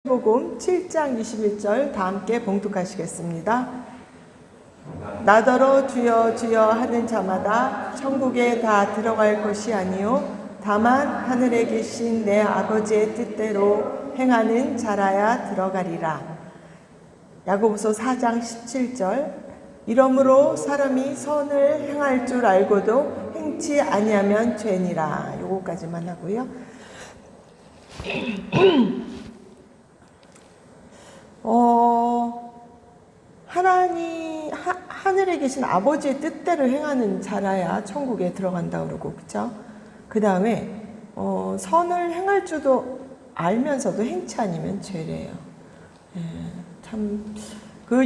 복음 7장 21절 다 함께 봉독하시겠습니다. 나더러 주여 주여 하는 자마다 천국에 다 들어갈 것이 아니요 다만 하늘에 계신 내 아버지의 뜻대로 행하는 자라야 들어가리라. 야고보서 4장 17절 이러므로 사람이 선을 행할 줄 알고도 행치 아니하면 죄니라. 요거까지만 하고요. 하늘에 계신 아버지의 뜻대로 행하는 자라야 천국에 들어간다 그러고, 그쵸? 그 다음에, 선을 행할 줄도 알면서도 행치 아니면 죄래요.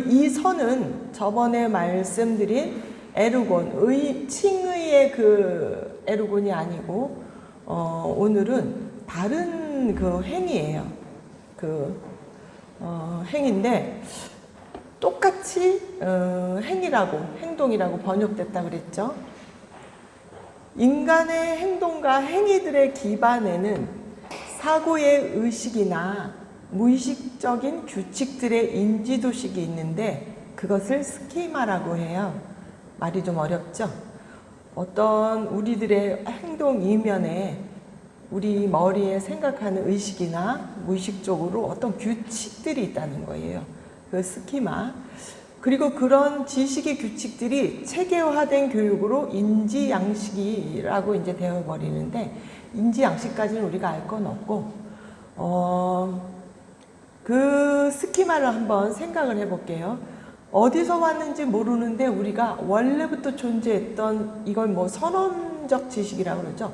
이 선은 저번에 말씀드린 에르곤, 칭의의 그 에르곤이 아니고, 오늘은 다른 그 행위예요. 행인데 똑같이 행동이라고 번역됐다 그랬죠. 인간의 행동과 행위들의 기반에는 사고의 의식이나 무의식적인 규칙들의 인지도식이 있는데 그것을 스키마라고 해요. 말이 좀 어렵죠. 어떤 우리들의 행동 이면에 우리 머리에 생각하는 의식이나 무의식적으로 어떤 규칙들이 있다는 거예요. 그 스키마. 그리고 그런 지식의 규칙들이 체계화된 교육으로 인지 양식이라고 이제 되어버리는데, 인지 양식까지는 우리가 알 건 없고, 그 스키마를 한번 생각을 해볼게요. 어디서 왔는지 모르는데 우리가 원래부터 존재했던 이걸 뭐 선언적 지식이라고 그러죠.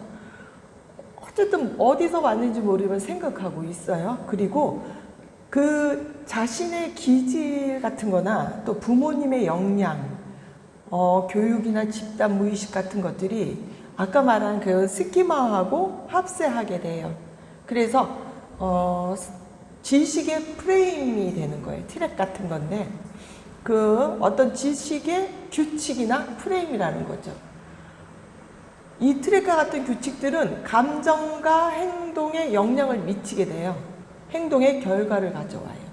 어쨌든 어디서 왔는지 모르면 생각하고 있어요. 그리고 그 자신의 기질 같은 거나 또 부모님의 역량, 교육이나 집단 무의식 같은 것들이 아까 말한 그 스키마하고 합세하게 돼요. 그래서 지식의 프레임이 되는 거예요. 트랙 같은 건데 그 어떤 지식의 규칙이나 프레임이라는 거죠. 이 트랙과 같은 규칙들은 감정과 행동에 영향을 미치게 돼요. 행동의 결과를 가져와요.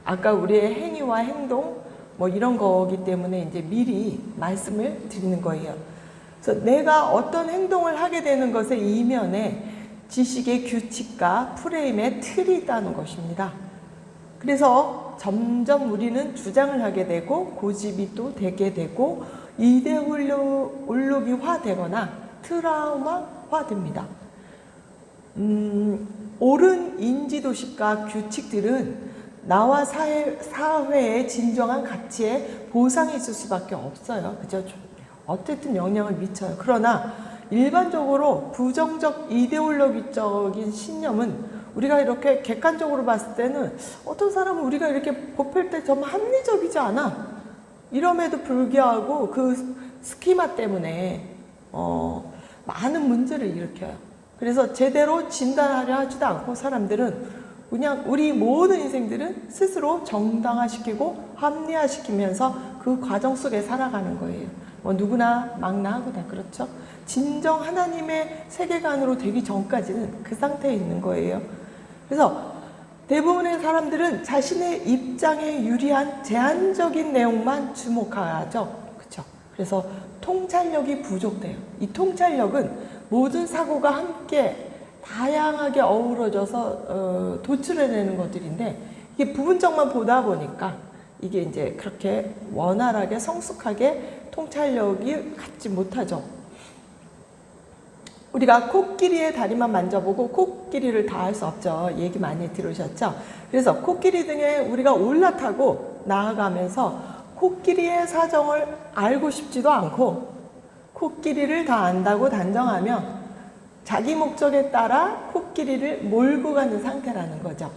아까 우리의 행위와 행동 뭐 이런 거기 때문에 이제 미리 말씀을 드리는 거예요. 그래서 내가 어떤 행동을 하게 되는 것의 이면에 지식의 규칙과 프레임의 틀이 있다는 것입니다. 그래서 점점 우리는 주장을 하게 되고 고집이 또 되게 되고 이데올로기화 되거나 트라우마화 됩니다. 옳은 인지도식과 규칙들은 나와 사회의 진정한 가치에 보상이 있을 수밖에 없어요. 그죠? 어쨌든 영향을 미쳐요. 그러나 일반적으로 부정적 이데올로기적인 신념은 우리가 이렇게 객관적으로 봤을 때는 어떤 사람은 우리가 이렇게 뽑힐 때 정말 합리적이지 않아. 이럼에도 불구하고 그 스키마 때문에 많은 문제를 일으켜요. 그래서 제대로 진단하려 하지도 않고 사람들은 그냥 우리 모든 인생들은 스스로 정당화시키고 합리화시키면서 그 과정 속에 살아가는 거예요. 뭐 누구나 막나하고 다 그렇죠. 진정 하나님의 세계관으로 되기 전까지는 그 상태에 있는 거예요. 그래서 대부분의 사람들은 자신의 입장에 유리한 제한적인 내용만 주목하죠. 그렇죠. 그래서 통찰력이 부족돼요. 이 통찰력은 모든 사고가 함께 다양하게 어우러져서 도출해내는 것들인데 이게 부분적만 보다 보니까 이게 이제 그렇게 원활하게 성숙하게 통찰력이 갖지 못하죠. 우리가 코끼리의 다리만 만져보고 코끼리를 다 할 수 없죠. 얘기 많이 들으셨죠? 그래서 코끼리 등에 우리가 올라타고 나아가면서 코끼리의 사정을 알고 싶지도 않고 코끼리를 다 안다고 단정하면 자기 목적에 따라 코끼리를 몰고 가는 상태라는 거죠.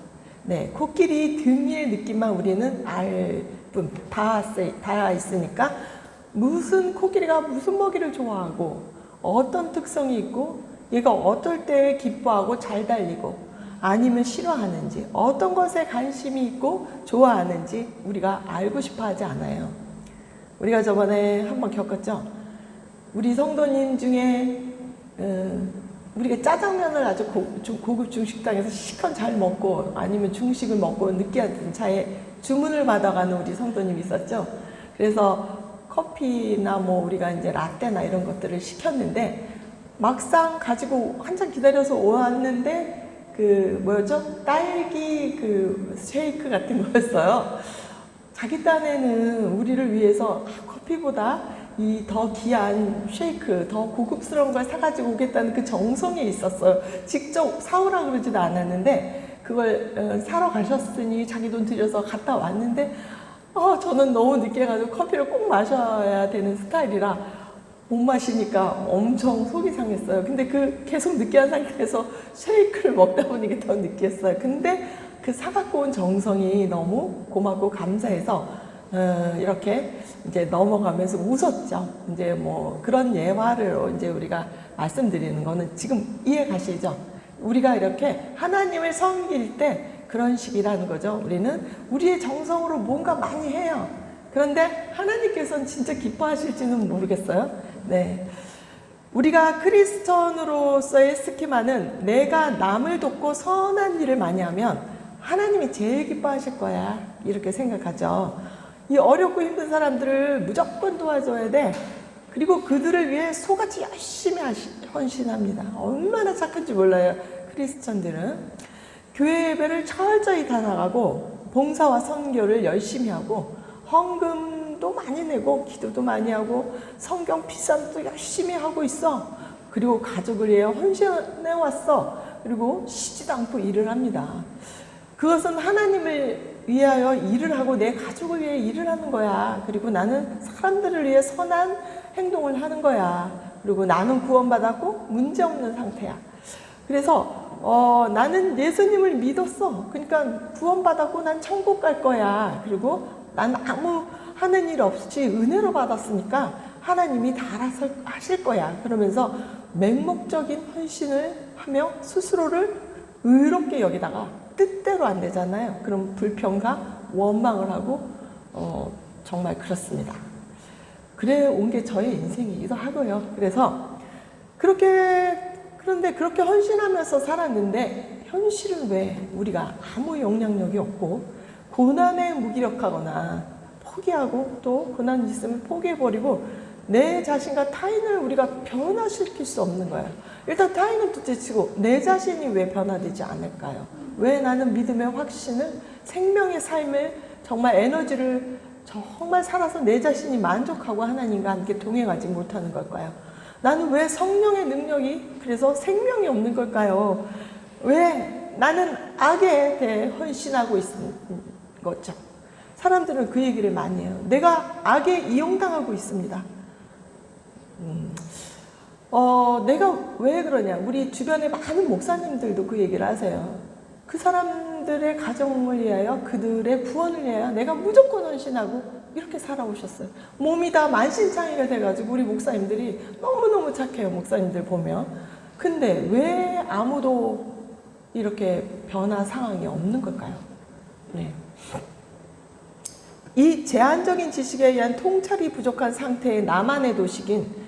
네, 코끼리 등의 느낌만 우리는 알 뿐, 다 있으니까 코끼리가 무슨 먹이를 좋아하고 어떤 특성이 있고 얘가 어떨 때 기뻐하고 잘 달리고 아니면 싫어하는지 어떤 것에 관심이 있고 좋아하는지 우리가 알고 싶어 하지 않아요. 우리가 저번에 한번 겪었죠. 우리 성도님 중에 우리가 짜장면을 아주 고급 중식당에서 실컷 잘 먹고 아니면 중식을 먹고 늦게 하던 차에 주문을 받아가는 우리 성도님이 있었죠. 그래서 커피나 뭐 우리가 이제 라떼나 이런 것들을 시켰는데 막상 가지고 한참 기다려서 왔는데 그 뭐였죠? 딸기 그 쉐이크 같은 거였어요. 자기 딴에는 우리를 위해서 커피보다 이 더 귀한 쉐이크, 더 고급스러운 걸 사가지고 오겠다는 그 정성이 있었어요. 직접 사오라 그러지도 않았는데 그걸 사러 가셨으니 자기 돈 들여서 갔다 왔는데 저는 너무 늦게 가지고 커피를 꼭 마셔야 되는 스타일이라 못 마시니까 엄청 속이 상했어요. 근데 그 계속 느끼한 상태에서 쉐이크를 먹다 보니 이게 더 느끼했어요. 근데 그 사갖고 온 정성이 너무 고맙고 감사해서 이렇게 이제 넘어가면서 웃었죠. 이제 뭐 그런 예화를 이제 우리가 말씀드리는 거는 지금 이해 가시죠? 우리가 이렇게 하나님을 섬길 때 그런 식이라는 거죠. 우리는 우리의 정성으로 뭔가 많이 해요. 그런데 하나님께서는 진짜 기뻐하실지는 모르겠어요. 네. 우리가 크리스천으로서의 스키마는 내가 남을 돕고 선한 일을 많이 하면 하나님이 제일 기뻐하실 거야. 이렇게 생각하죠. 이 어렵고 힘든 사람들을 무조건 도와줘야 돼. 그리고 그들을 위해 소같이 열심히 헌신합니다. 얼마나 착한지 몰라요. 크리스천들은 교회 예배를 철저히 다 나가고 봉사와 선교를 열심히 하고 헌금도 많이 내고 기도도 많이 하고 성경 필사도 열심히 하고 있어. 그리고 가족을 위해 헌신해 왔어. 그리고 쉬지도 않고 일을 합니다. 그것은 하나님을 위하여 일을 하고 내 가족을 위해 일을 하는 거야. 그리고 나는 사람들을 위해 선한 행동을 하는 거야. 그리고 나는 구원받았고 문제없는 상태야. 그래서 나는 예수님을 믿었어. 그러니까 구원받았고 난 천국 갈 거야. 그리고 난 아무 하는 일 없이 은혜로 받았으니까 하나님이 다 알아서 하실 거야. 그러면서 맹목적인 헌신을 하며 스스로를 의롭게 여기다가 뜻대로 안 되잖아요. 그럼 불평과 원망을 하고 정말 그렇습니다. 그래 온 게 저의 인생이기도 하고요. 그래서 그런데 그렇게 헌신하면서 살았는데 현실은 왜 우리가 아무 영향력이 없고 고난에 무기력하거나 포기하고 또 고난이 있으면 포기해버리고 내 자신과 타인을 우리가 변화시킬 수 없는 거예요. 일단 타인은 둘째치고 내 자신이 왜 변화되지 않을까요? 왜 나는 믿음의 확신을 생명의 삶을 정말 에너지를 정말 살아서 내 자신이 만족하고 하나님과 함께 동행하지 못하는 걸까요? 나는 왜 성령의 능력이 그래서 생명이 없는 걸까요? 왜 나는 악에 대해 헌신하고 있는 거죠? 사람들은 그 얘기를 많이 해요. 내가 악에 이용당하고 있습니다. 내가 왜 그러냐? 우리 주변에 많은 목사님들도 그 얘기를 하세요. 그 사람들의 가정을 위하여 그들의 구원을 위하여 내가 무조건 헌신하고 이렇게 살아오셨어요. 몸이 다 만신창이가 돼가지고 우리 목사님들이 너무너무 착해요. 목사님들 보면. 근데 왜 아무도 이렇게 변화 상황이 없는 걸까요? 네. 이 제한적인 지식에 의한 통찰이 부족한 상태의 나만의 도식인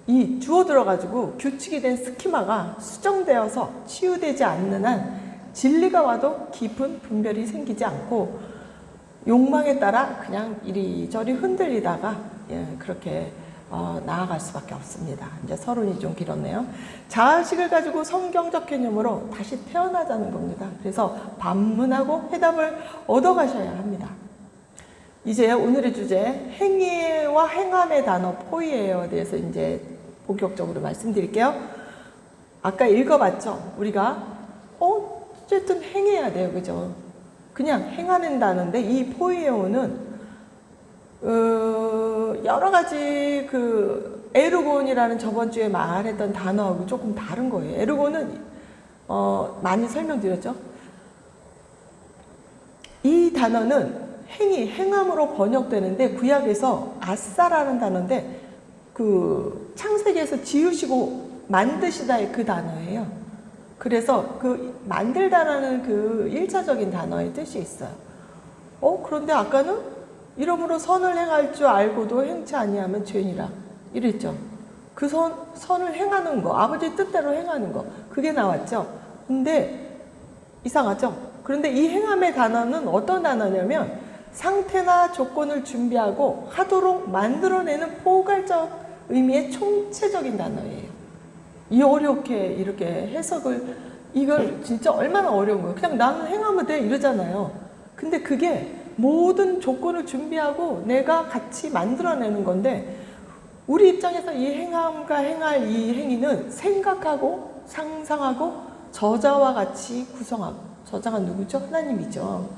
이 주어들어가지고 규칙이 된 스키마가 수정되어서 치유되지 않는 한 진리가 와도 깊은 분별이 생기지 않고 욕망에 따라 그냥 이리저리 흔들리다가 그렇게 나아갈 수밖에 없습니다. 이제 서론이 좀 길었네요. 자아식을 가지고 성경적 개념으로 다시 태어나자는 겁니다. 그래서 반문하고 해답을 얻어가셔야 합니다. 이제 오늘의 주제 행위와 행함의 단어 포이에어에 대해서 이제 본격적으로 말씀드릴게요. 아까 읽어봤죠? 우리가 어쨌든 행해야 돼요, 그죠? 그냥 행하는 단어인데 이 포이에오는 여러 가지 그 에르곤이라는 저번 주에 말했던 단어하고 조금 다른 거예요. 에르곤은 많이 설명드렸죠. 이 단어는 행함으로 번역되는데 구약에서 아싸라는 단어인데 그 창세기에서 지으시고 만드시다의 그 단어예요. 그래서 그 만들다라는 그 1차적인 단어의 뜻이 있어요. 그런데 아까는 이러므로 선을 행할 줄 알고도 행치 아니하면 죄니라 이랬죠. 그 선을 행하는 거, 아버지의 뜻대로 행하는 거, 그게 나왔죠. 근데 이상하죠. 그런데 이 행함의 단어는 어떤 단어냐면 상태나 조건을 준비하고 하도록 만들어내는 포괄적 의미의 총체적인 단어예요. 이 어렵게 이렇게 해석을, 이걸 진짜 얼마나 어려운 거예요. 그냥 나는 행하면 돼 이러잖아요. 근데 그게 모든 조건을 준비하고 내가 같이 만들어내는 건데, 우리 입장에서 이 행함과 행할 이 행위는 생각하고 상상하고 저자와 같이 구성하고, 저자가 누구죠? 하나님이죠.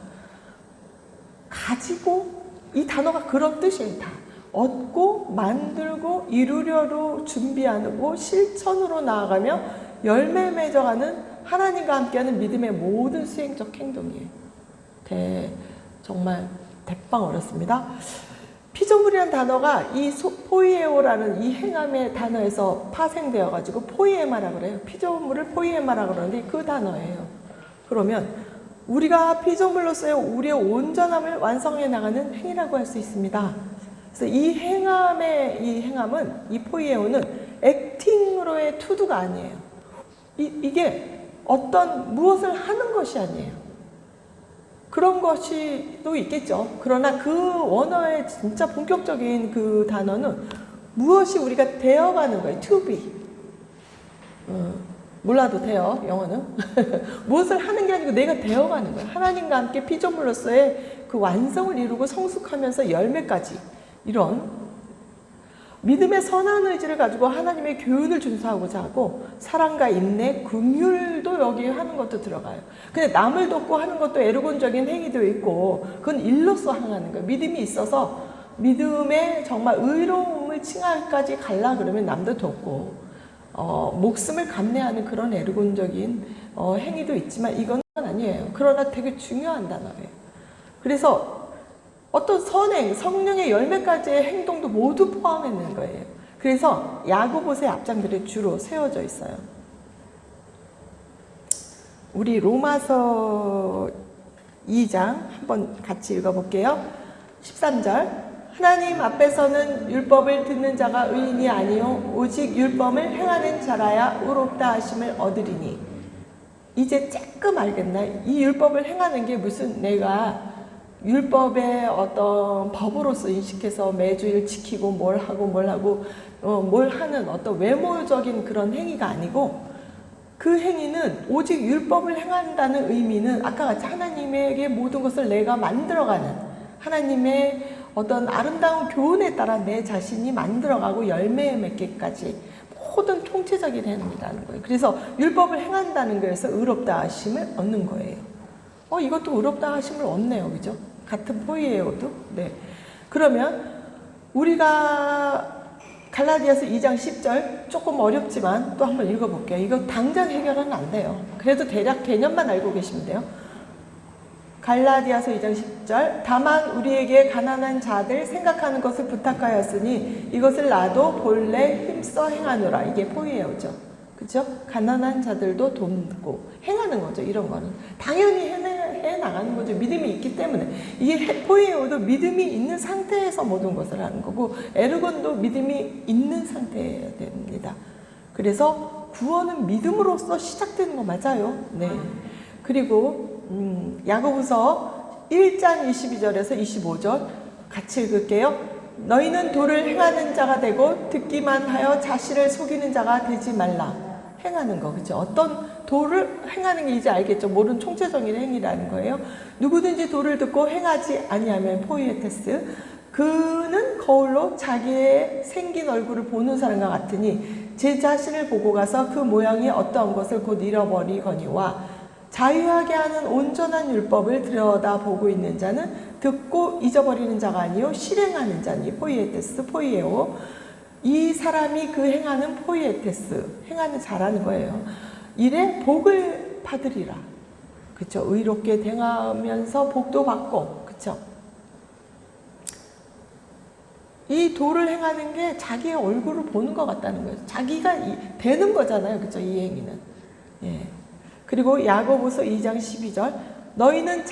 가지고, 이 단어가 그런 뜻이에요. 다 얻고 만들고 이루려고 준비하고 실천으로 나아가며 열매 맺어가는 하나님과 함께하는 믿음의 모든 수행적 행동이에요. 정말 대빵 어렵습니다. 피조물이라는 단어가 이 포이에오라는 이 행함의 단어에서 파생되어 가지고 포이에마라고 그래요. 피조물을 포이에마라고 그러는데 그 단어예요. 그러면 우리가 피조물로서의 우리의 온전함을 완성해 나가는 행위라고 할 수 있습니다. 그래서 이 행함은, 이 포이에오는 액팅으로의 투두가 아니에요. 이게 어떤 무엇을 하는 것이 아니에요. 그런 것이 또 있겠죠. 그러나 그 원어의 진짜 본격적인 그 단어는 무엇이 우리가 되어가는 거예요. to be. 몰라도 돼요, 영어는. 무엇을 하는 게 아니고 내가 되어가는 거예요. 하나님과 함께 피조물로서의 그 완성을 이루고 성숙하면서 열매까지, 이런 믿음의 선한 의지를 가지고 하나님의 교훈을 준수하고자 하고, 사랑과 인내, 긍휼도 여기 하는 것도 들어가요. 근데 남을 돕고 하는 것도 에르곤적인 행위도 있고, 그건 일로서 행하는 거예요. 믿음이 있어서 믿음의 정말 의로움을 칭할까지 갈라 그러면 남도 돕고, 목숨을 감내하는 그런 에르곤적인 행위도 있지만 이건 아니에요. 그러나 되게 중요한 단어예요. 그래서 어떤 선행, 성령의 열매까지의 행동도 모두 포함했는 거예요. 그래서 야고보서의 앞장들이 주로 세워져 있어요. 우리 로마서 2장 한번 같이 읽어볼게요. 13절. 하나님 앞에서는 율법을 듣는 자가 의인이 아니요 오직 율법을 행하는 자라야 의롭다 하심을 얻으리니. 이제 조금 알겠나? 이 율법을 행하는 게 무슨 내가 율법의 어떤 법으로서 인식해서 매주일 지키고 뭘 하고 뭘 하는 어떤 외모적인 그런 행위가 아니고, 그 행위는 오직 율법을 행한다는 의미는 아까 같이 하나님에게 모든 것을 내가 만들어가는, 하나님의 어떤 아름다운 교훈에 따라 내 자신이 만들어가고 열매 맺기까지 모든 총체적인 행위라는 거예요. 그래서 율법을 행한다는 거에서 의롭다 하심을 얻는 거예요. 이것도 의롭다 하심을 얻네요. 그죠? 같은 포이에오도. 네. 그러면 우리가 갈라디아서 2장 10절 조금 어렵지만 또 한번 읽어볼게요. 이거 당장 해결은 안 돼요. 그래도 대략 개념만 알고 계시면 돼요. 갈라디아서 2장 10절. 다만 우리에게 가난한 자들 생각하는 것을 부탁하였으니 이것을 나도 본래 힘써 행하노라. 이게 포이에오죠. 그죠? 가난한 자들도 돕고 행하는 거죠. 이런 거는 당연히 해 나가는 거죠. 믿음이 있기 때문에. 이게 포이에오도 믿음이 있는 상태에서 모든 것을 하는 거고, 에르곤도 믿음이 있는 상태여야 됩니다. 그래서 구원은 믿음으로써 시작되는 거 맞아요. 네. 그리고 야고보서 1장 22절에서 25절 같이 읽을게요. 너희는 도를 행하는 자가 되고 듣기만 하여 자신을 속이는 자가 되지 말라. 행하는 거, 그죠? 어떤 도를 행하는 게 이제 알겠죠? 모든 총체적인 행위라는 거예요. 누구든지 도를 듣고 행하지 아니하면 포이에테스, 그는 거울로 자기의 생긴 얼굴을 보는 사람과 같으니 제 자신을 보고 가서 그 모양이 어떠한 것을 곧 잃어버리거니와 자유하게 하는 온전한 율법을 들여다보고 있는 자는 듣고 잊어버리는 자가 아니요 실행하는 자니. 포이에테스, 포이에오. 이 사람이 그 행하는 포이에테스, 행하는 자라는 거예요. 이래 복을 받으리라. 그쵸? 의롭게 행하면서 복도 받고, 그쵸? 이 도를 행하는 게 자기의 얼굴을 보는 것 같다는 거예요. 자기가 되는 거잖아요. 그쵸? 이 행위는. 예. 그리고 야고보서 2장 12절. 너희는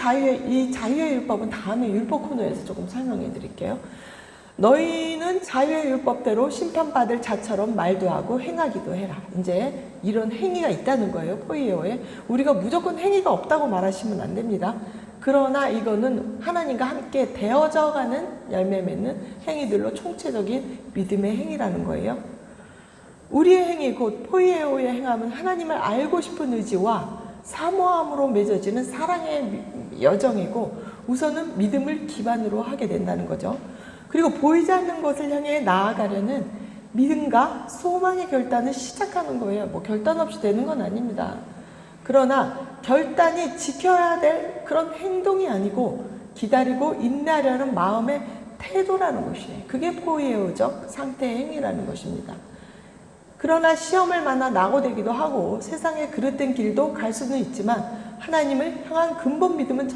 이 자유의 율법은 다음에 율법 코너에서 조금 설명해 드릴게요. 너희는 자유의 율법대로 심판받을 자처럼 말도 하고 행하기도 해라. 이제 이런 행위가 있다는 거예요. 포이에오에. 우리가 무조건 행위가 없다고 말하시면 안 됩니다. 그러나 이거는 하나님과 함께 되어져가는 열매 맺는 행위들로 총체적인 믿음의 행위라는 거예요. 우리의 행위 곧 포이에오의 행함은 하나님을 알고 싶은 의지와 사모함으로 맺어지는 사랑의 여정이고 우선은 믿음을 기반으로 하게 된다는 거죠. 그리고 보이지 않는 것을 향해 나아가려는 믿음과 소망의 결단을 시작하는 거예요. 뭐 결단 없이 되는 건 아닙니다. 그러나 결단이 지켜야 될 그런 행동이 아니고 기다리고 인내하려는 마음의 태도라는 것이에요. 그게 포이에오적 상태의 행위라는 것입니다. 그러나 시험을 만나 낙오되기도 하고 세상의 그릇된 길도 갈 수는 있지만 하나님을 향한 근본 믿음은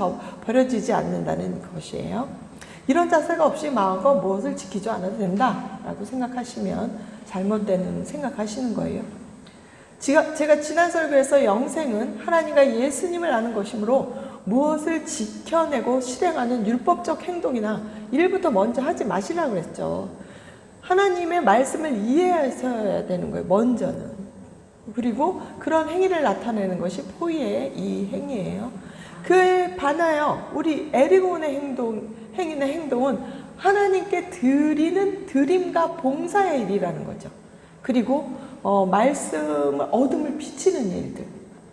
버려지지 않는다는 것이에요. 이런 자세가 없이 마음과 무엇을 지키지 않아도 된다라고 생각하시면 잘못되는 생각하시는 거예요. 제가 지난 설교에서 영생은 하나님과 예수님을 아는 것이므로 무엇을 지켜내고 실행하는 율법적 행동이나 일부터 먼저 하지 마시라고 그랬죠. 하나님의 말씀을 이해하셔야 되는 거예요. 먼저는. 그리고 그런 행위를 나타내는 것이 포이의 이 행위예요. 그에 반하여 우리 에리곤의 행동은 하나님께 드리는 드림과 봉사의 일이라는 거죠. 그리고 말씀을 어둠을 비치는 일들.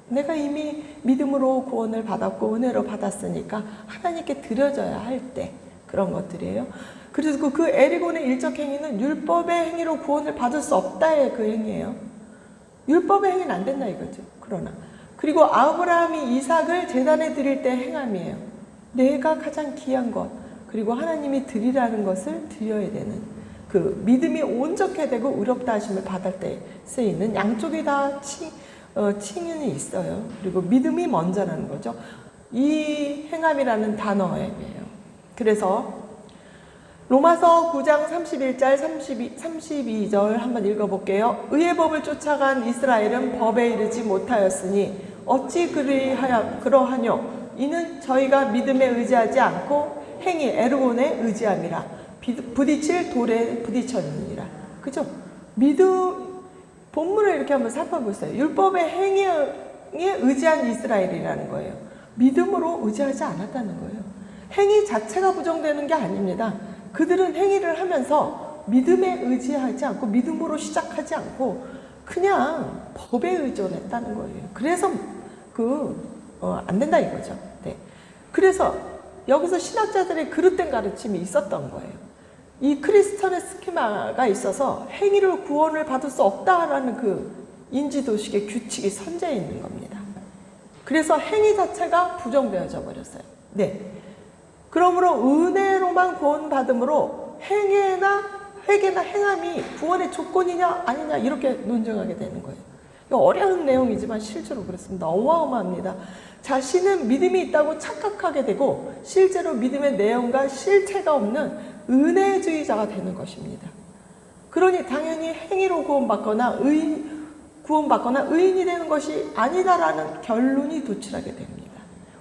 내가 이미 믿음으로 구원을 받았고 은혜로 받았으니까 하나님께 드려져야 할 때 그런 것들이에요. 그래서 그 에리곤의 일적 행위는 율법의 행위로 구원을 받을 수 없다의 그 행위예요. 율법의 행위는 안 된다 이거죠. 그러나 그리고 아브라함이 이삭을 제단에 드릴 때 행함이에요. 내가 가장 귀한 것 그리고 하나님이 드리라는 것을 드려야 되는 그 믿음이 온전케 되고 의롭다 하심을 받을 때 쓰이는 양쪽에 다 칭언이 있어요. 그리고 믿음이 먼저라는 거죠. 이 행함이라는 단어예요. 그래서 로마서 9장 31절 32절 한번 읽어볼게요. 의의 법을 쫓아간 이스라엘은 법에 이르지 못하였으니 어찌 그러하뇨? 이는 저희가 믿음에 의지하지 않고 행위 에르곤에 의지함이라. 부딪힐 돌에 부딪혔느니라. 그죠? 믿음 본문을 이렇게 한번 살펴보세요. 율법의 행위에 의지한 이스라엘이라는 거예요. 믿음으로 의지하지 않았다는 거예요. 행위 자체가 부정되는 게 아닙니다. 그들은 행위를 하면서 믿음에 의지하지 않고 믿음으로 시작하지 않고 그냥 법에 의존했다는 거예요. 그래서 안 된다 이거죠. 네. 그래서 여기서 신학자들의 그릇된 가르침이 있었던 거예요. 이 크리스천의 스키마가 있어서 행위로 구원을 받을 수 없다라는 그 인지도식의 규칙이 선재해 있는 겁니다. 그래서 행위 자체가 부정되어져 버렸어요. 네. 그러므로 은혜로만 구원받음으로 회개나 행함이 구원의 조건이냐 아니냐 이렇게 논증하게 되는 거예요. 이거 어려운 내용이지만 실제로 그렇습니다. 어마어마합니다. 자신은 믿음이 있다고 착각하게 되고 실제로 믿음의 내용과 실체가 없는 은혜주의자가 되는 것입니다. 그러니 당연히 행위로 구원받거나 의인이 되는 것이 아니다라는 결론이 도출하게 됩니다.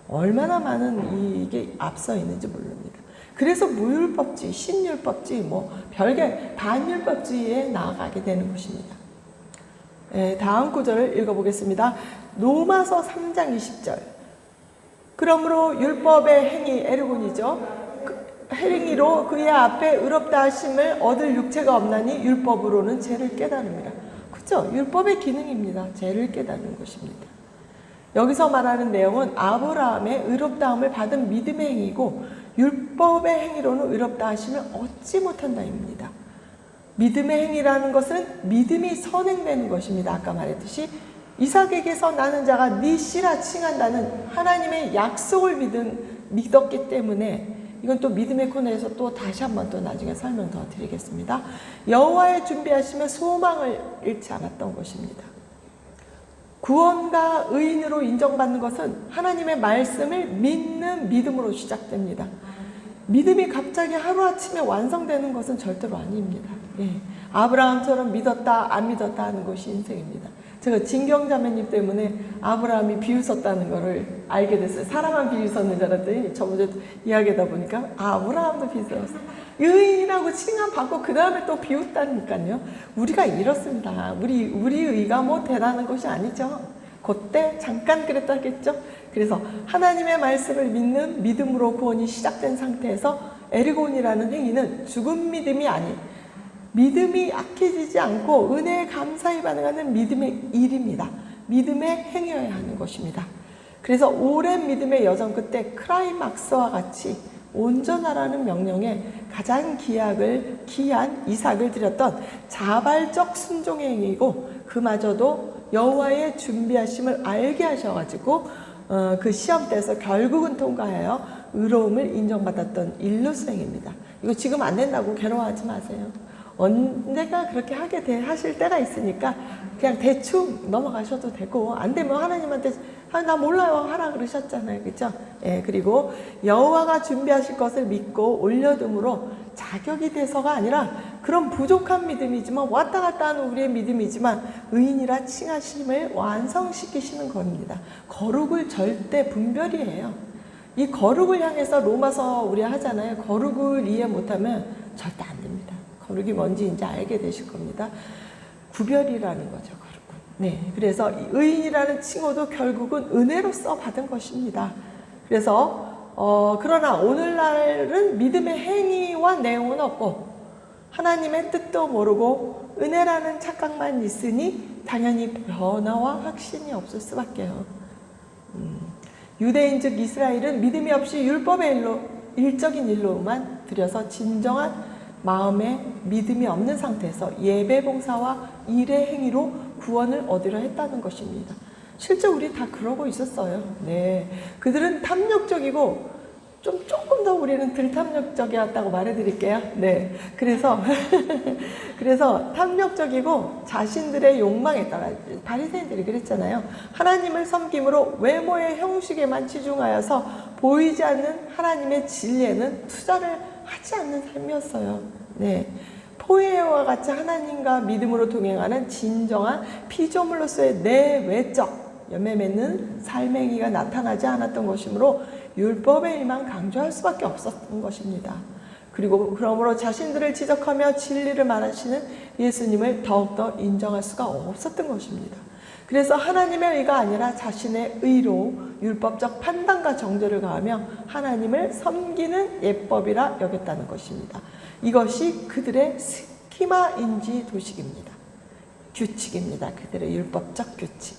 얼마나 많은 이게 앞서 있는지 모릅니다. 그래서 무율법주의, 신율법주의, 별개 반율법주의에 나아가게 되는 것입니다. 네, 다음 구절을 읽어보겠습니다. 로마서 3장 20절. 그러므로 율법의 행위, 에르곤이죠. 행위로 그의 앞에 의롭다 하심을 얻을 육체가 없나니 율법으로는 죄를 깨달음이라. 그죠? 율법의 기능입니다. 죄를 깨닫는 것입니다. 여기서 말하는 내용은 아브라함의 의롭다함을 받은 믿음의 행위고 율법의 행위로는 의롭다 하심을 얻지 못한다입니다. 믿음의 행위라는 것은 믿음이 선행되는 것입니다. 아까 말했듯이 이삭에게서 나는 자가 네 씨라 칭한다는 하나님의 약속을 믿었기 때문에 이건 또 믿음의 코너에서 또 다시 한번 또 나중에 설명 더 드리겠습니다. 여호와의 준비하심에 소망을 잃지 않았던 것입니다. 구원과 의인으로 인정받는 것은 하나님의 말씀을 믿는 믿음으로 시작됩니다. 믿음이 갑자기 하루아침에 완성되는 것은 절대로 아닙니다. 예. 아브라함처럼 믿었다 안 믿었다 하는 것이 인생입니다. 제가 진경자매님 때문에 아브라함이 비웃었다는 거를 알게 됐어요. 사람만 비웃었는 줄 알았더니 저번에 이야기하다 보니까 아브라함도 비웃었어요. 의인이라고 칭함받고 그 다음에 또 비웃다니까요. 우리가 이렇습니다. 우리 의가 뭐 대단한 것이 아니죠. 그때 잠깐 그랬다겠죠. 그래서 하나님의 말씀을 믿는 믿음으로 구원이 시작된 상태에서 에르곤이라는 행위는 죽은 믿음이 아닌 믿음이 약해지지 않고 은혜에 감사히 반응하는 믿음의 일입니다. 믿음의 행위여야 하는 것입니다. 그래서 오랜 믿음의 여정 끝에 크라이막스와 같이 온전하라는 명령에 가장 귀한 이삭을 드렸던 자발적 순종의 행위이고 그마저도 여호와의 준비하심을 알게 하셔가지고 그 시험대에서 결국은 통과하여 의로움을 인정받았던 인류 수행입니다. 이거 지금 안 된다고 괴로워하지 마세요. 언젠가 그렇게 하실 때가 있으니까 그냥 대충 넘어가셔도 되고 안 되면 하나님한테 나 몰라요 하라 그러셨잖아요. 그렇죠? 예, 그리고 여호와가 준비하실 것을 믿고 올려둠으로 자격이 돼서가 아니라 그런 부족한 믿음이지만 왔다 갔다 하는 우리의 믿음이지만 의인이라 칭하심을 완성시키시는 겁니다. 거룩을 절대 분별이에요. 이 거룩을 향해서 로마서 우리 하잖아요. 거룩을 이해 못하면 절대 안 됩니다. 거룩이 뭔지 이제 알게 되실 겁니다. 구별이라는 거죠, 거룩은. 네, 그래서 의인이라는 칭호도 결국은 은혜로서 받은 것입니다. 그래서 그러나 오늘날은 믿음의 행위와 내용은 없고 하나님의 뜻도 모르고 은혜라는 착각만 있으니 당연히 변화와 확신이 없을 수밖에요. 유대인 즉 이스라엘은 믿음이 없이 율법의 일적인 일로만 들여서 진정한 마음에 믿음이 없는 상태에서 예배 봉사와 일의 행위로 구원을 얻으려 했다는 것입니다. 실제 우리 다 그러고 있었어요. 네, 그들은 탐욕적이고 조금 더 우리는 덜 탐욕적이었다고 말해드릴게요. 네, 그래서 탐욕적이고 자신들의 욕망에 따라 바리새인들이 그랬잖아요. 하나님을 섬김으로 외모의 형식에만 치중하여서 보이지 않는 하나님의 진리에는 투자를 하지 않는 삶이었어요. 네, 포에와 같이 하나님과 믿음으로 동행하는 진정한 피조물로서의 내외적 열매 맺는 삶의 행위가 나타나지 않았던 것이므로 율법의 일만 강조할 수밖에 없었던 것입니다. 그리고 그러므로 자신들을 지적하며 진리를 말하시는 예수님을 더욱더 인정할 수가 없었던 것입니다. 그래서 하나님의 의가 아니라 자신의 의로 율법적 판단과 정죄를 가하며 하나님을 섬기는 예법이라 여겼다는 것입니다. 이것이 그들의 스키마인지 도식입니다. 규칙입니다. 그들의 율법적 규칙.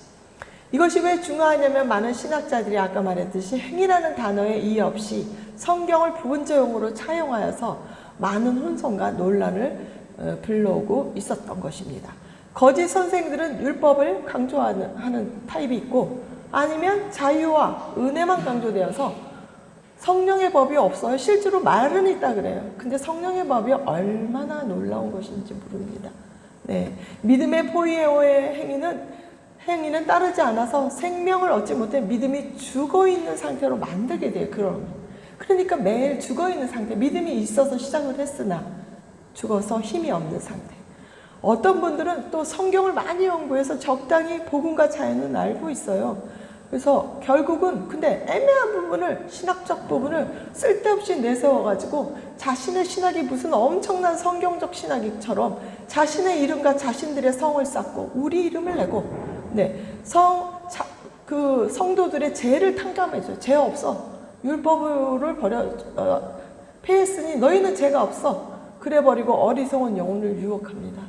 이것이 왜 중요하냐면 많은 신학자들이 아까 말했듯이 행위라는 단어에 이해 없이 성경을 부분적용으로 차용하여서 많은 혼선과 논란을 불러오고 있었던 것입니다. 거짓 선생들은 율법을 강조하는 타입이 있고 아니면 자유와 은혜만 강조되어서 성령의 법이 없어요. 실제로 말은 있다 그래요. 근데 성령의 법이 얼마나 놀라운 것인지 모릅니다. 네, 믿음의 포이에오의 행위는 따르지 않아서 생명을 얻지 못해 믿음이 죽어있는 상태로 만들게 돼요. 그러니까 매일 죽어있는 상태, 믿음이 있어서 시작을 했으나 죽어서 힘이 없는 상태. 어떤 분들은 또 성경을 많이 연구해서 적당히 복음과 자연은 알고 있어요. 그래서 결국은 근데 애매한 부분을, 신학적 부분을 쓸데없이 내세워가지고 자신의 신학이 무슨 엄청난 성경적 신학처럼 자신의 이름과 자신들의 성을 쌓고 우리 이름을 내고, 네, 성도들의 죄를 탕감해줘요. 죄 없어. 율법을 폐했으니 너희는 죄가 없어. 그래버리고 어리석은 영혼을 유혹합니다.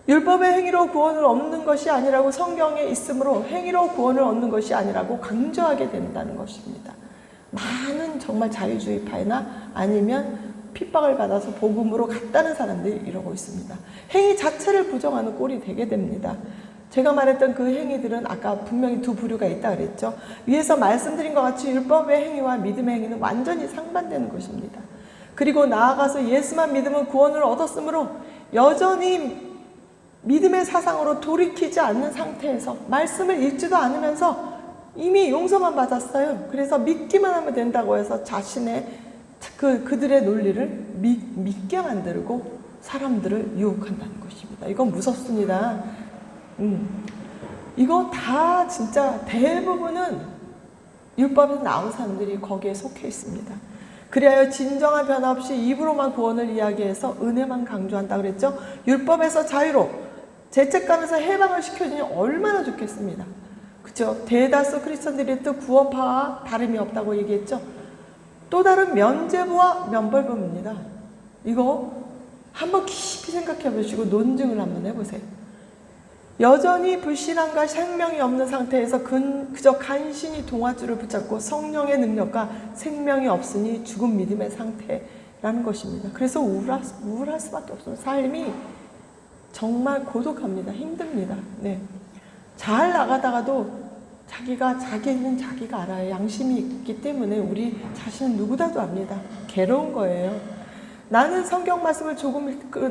율법의 행위로 구원을 얻는 것이 아니라고 성경에 있으므로 행위로 구원을 얻는 것이 아니라고 강조하게 된다는 것입니다. 많은 정말 자유주의파나 아니면 핍박을 받아서 복음으로 갔다는 사람들이 이러고 있습니다. 행위 자체를 부정하는 꼴이 되게 됩니다. 제가 말했던 그 행위들은 아까 분명히 두 부류가 있다 그랬죠. 위에서 말씀드린 것 같이 율법의 행위와 믿음의 행위는 완전히 상반되는 것입니다. 그리고 나아가서 예수만 믿으면 구원을 얻었으므로 여전히 믿음의 사상으로 돌이키지 않는 상태에서 말씀을 읽지도 않으면서 이미 용서만 받았어요. 그래서 믿기만 하면 된다고 해서 자신의 그들의 논리를 믿게 만들고 사람들을 유혹한다는 것입니다. 이건 무섭습니다. 이거 다 진짜 대부분은 율법에서 나온 사람들이 거기에 속해 있습니다. 그리하여 진정한 변화 없이 입으로만 구원을 이야기해서 은혜만 강조한다 그랬죠. 율법에서 자유로 죄책감에서 해방을 시켜주니 얼마나 좋겠습니다. 그렇죠? 대다수 크리스천들이 또 구원파와 다름이 없다고 얘기했죠. 또 다른 면죄부와 면벌부입니다. 이거 한번 깊이 생각해 보시고 논증을 한번 해보세요. 여전히 불신앙과 생명이 없는 상태에서 그저 간신히 동아줄을 붙잡고 성령의 능력과 생명이 없으니 죽은 믿음의 상태라는 것입니다. 그래서 우울할 수밖에 없어요. 삶이 정말 고독합니다. 힘듭니다. 네. 잘 나가다가도 자기는 자기가 알아요. 양심이 있기 때문에 우리 자신은 누구다도 압니다. 괴로운 거예요. 나는 성경 말씀을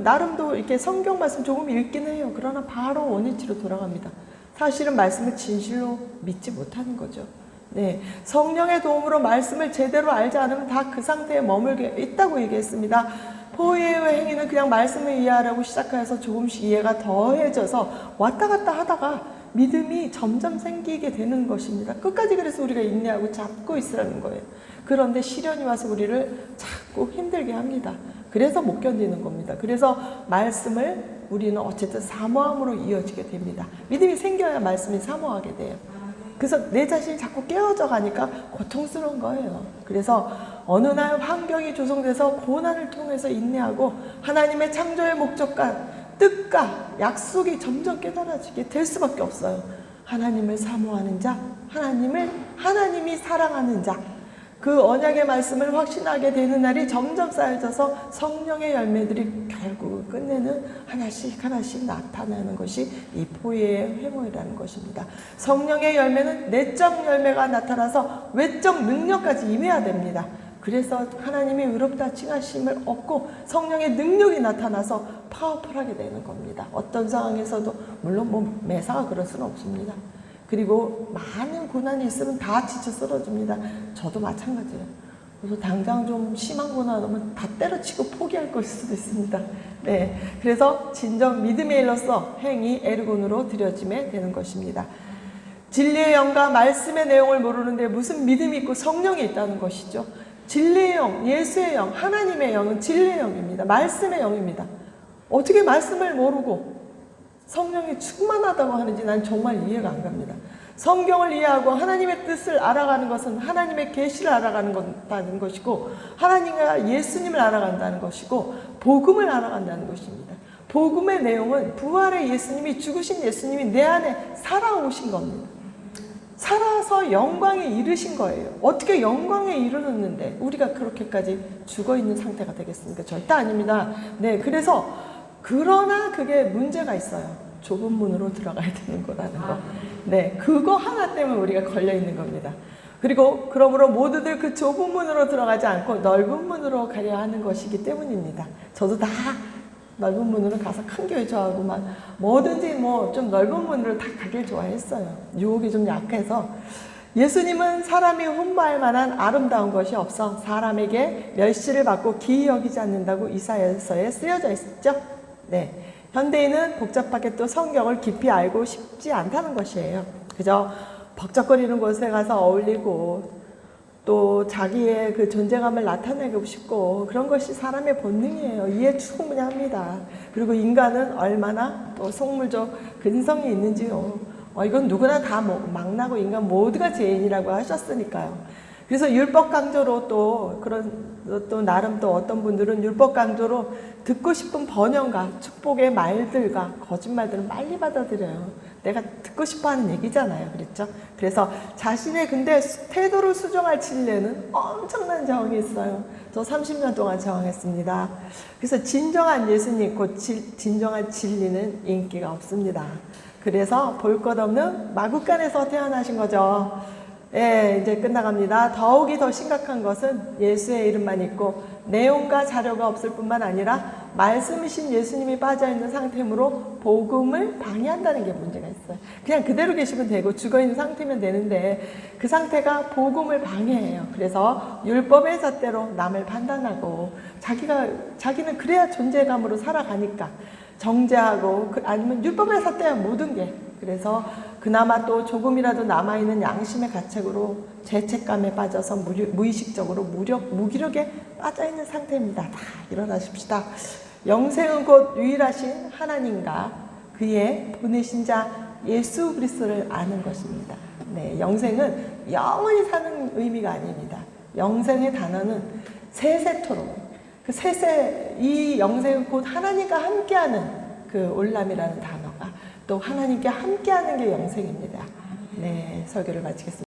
나름도 이렇게 성경 말씀 조금 읽긴 해요. 그러나 바로 원위치로 돌아갑니다. 사실은 말씀을 진실로 믿지 못하는 거죠. 네. 성령의 도움으로 말씀을 제대로 알지 않으면 다 그 상태에 머물게 있다고 얘기했습니다. 포의의 행위는 그냥 말씀을 이해하려고 시작해서 조금씩 이해가 더해져서 왔다 갔다 하다가 믿음이 점점 생기게 되는 것입니다. 끝까지 그래서 우리가 인내하고 잡고 있으라는 거예요. 그런데 시련이 와서 우리를 자꾸 힘들게 합니다. 그래서 못 견디는 겁니다. 그래서 말씀을 우리는 어쨌든 사모함으로 이어지게 됩니다. 믿음이 생겨야 말씀이 사모하게 돼요. 그래서 내 자신이 자꾸 깨어져 가니까 고통스러운 거예요. 그래서 어느 날 환경이 조성돼서 고난을 통해서 인내하고 하나님의 창조의 목적과 뜻과 약속이 점점 깨달아지게 될 수밖에 없어요. 하나님을 사모하는 자, 하나님이 사랑하는 자, 그 언약의 말씀을 확신하게 되는 날이 점점 쌓여져서 성령의 열매들이 결국 끝내는 하나씩 나타나는 것이 이 포의의 회모이라는 것입니다. 성령의 열매는 내적 열매가 나타나서 외적 능력까지 임해야 됩니다. 그래서 하나님이 의롭다 칭하심을 얻고 성령의 능력이 나타나서 파워풀하게 되는 겁니다. 어떤 상황에서도 물론 매사가 그럴 수는 없습니다. 그리고 많은 고난이 있으면 다 지쳐 쓰러집니다. 저도 마찬가지예요. 그래서 당장 좀 심한 고난 오면 다 때려치고 포기할 것일 수도 있습니다. 네, 그래서 진정 믿음의 일로서 행위 에르곤으로 드려짐에 되는 것입니다. 진리의 영과 말씀의 내용을 모르는데 무슨 믿음이 있고 성령이 있다는 것이죠. 진리의 영, 예수의 영, 하나님의 영은 진리의 영입니다. 말씀의 영입니다. 어떻게 말씀을 모르고 성령이 충만하다고 하는지 난 정말 이해가 안 갑니다. 성경을 이해하고 하나님의 뜻을 알아가는 것은 하나님의 계시를 알아가는 것이고 하나님과 예수님을 알아간다는 것이고 복음을 알아간다는 것입니다. 복음의 내용은 부활의 예수님이 죽으신 예수님이 내 안에 살아오신 겁니다. 살아서 영광에 이르신 거예요. 어떻게 영광에 이르렀는데 우리가 그렇게까지 죽어있는 상태가 되겠습니까? 절대 아닙니다. 네, 그러나 그게 문제가 있어요. 좁은 문으로 들어가야 되는 거라는 거. 네, 그거 하나 때문에 우리가 걸려 있는 겁니다. 그러므로 모두들 그 좁은 문으로 들어가지 않고 넓은 문으로 가려 하는 것이기 때문입니다. 저도 다 넓은 문으로 가서 큰 교회 좋아하고 뭐든지 좀 넓은 문으로 다 가길 좋아했어요. 유혹이 좀 약해서. 예수님은 사람이 흠모할 만한 아름다운 것이 없어 사람에게 멸시를 받고 기이 여기지 않는다고 이사야서에 쓰여져 있었죠. 네, 현대인은 복잡하게 또 성경을 깊이 알고 싶지 않다는 것이에요. 그저 벅적거리는 곳에 가서 어울리고 또 자기의 그 존재감을 나타내고 싶고 그런 것이 사람의 본능이에요. 이해 충분히 합니다. 그리고 인간은 얼마나 또 속물적 근성이 있는지요. 이건 누구나 다 망나고 인간 모두가 죄인이라고 하셨으니까요. 그래서 율법 강조로 또 나름 또 어떤 분들은 율법 강조로 듣고 싶은 번영과 축복의 말들과 거짓말들을 빨리 받아들여요. 내가 듣고 싶어하는 얘기잖아요. 그랬죠? 그래서 자신의 근데 태도를 수정할 진리에는 엄청난 저항이 있어요. 저 30년 동안 저항했습니다. 그래서 진정한 예수님, 곧 진정한 진리는 인기가 없습니다. 그래서 볼 것 없는 마구간에서 태어나신 거죠. 예, 이제 끝나갑니다. 더욱이 더 심각한 것은 예수의 이름만 있고 내용과 자료가 없을 뿐만 아니라 말씀이신 예수님이 빠져있는 상태이므로 복음을 방해한다는 게 문제가 있어요. 그냥 그대로 계시면 되고 죽어있는 상태면 되는데 그 상태가 복음을 방해해요. 그래서 율법의 잣대로 남을 판단하고 자기는 그래야 존재감으로 살아가니까 정죄하고 아니면 율법의 잣대야 모든 게 그래서 그나마 또 조금이라도 남아있는 양심의 가책으로 죄책감에 빠져서 무의식적으로 무기력에 빠져있는 상태입니다. 다 일어나십시다. 영생은 곧 유일하신 하나님과 그의 보내신 자 예수 그리스도를 아는 것입니다. 네, 영생은 영원히 사는 의미가 아닙니다. 영생의 단어는 세세토록, 그 이 영생은 곧 하나님과 함께하는 그 올람이라는 단어가 또 하나님께 함께하는 게 영생입니다. 네, 설교를 마치겠습니다.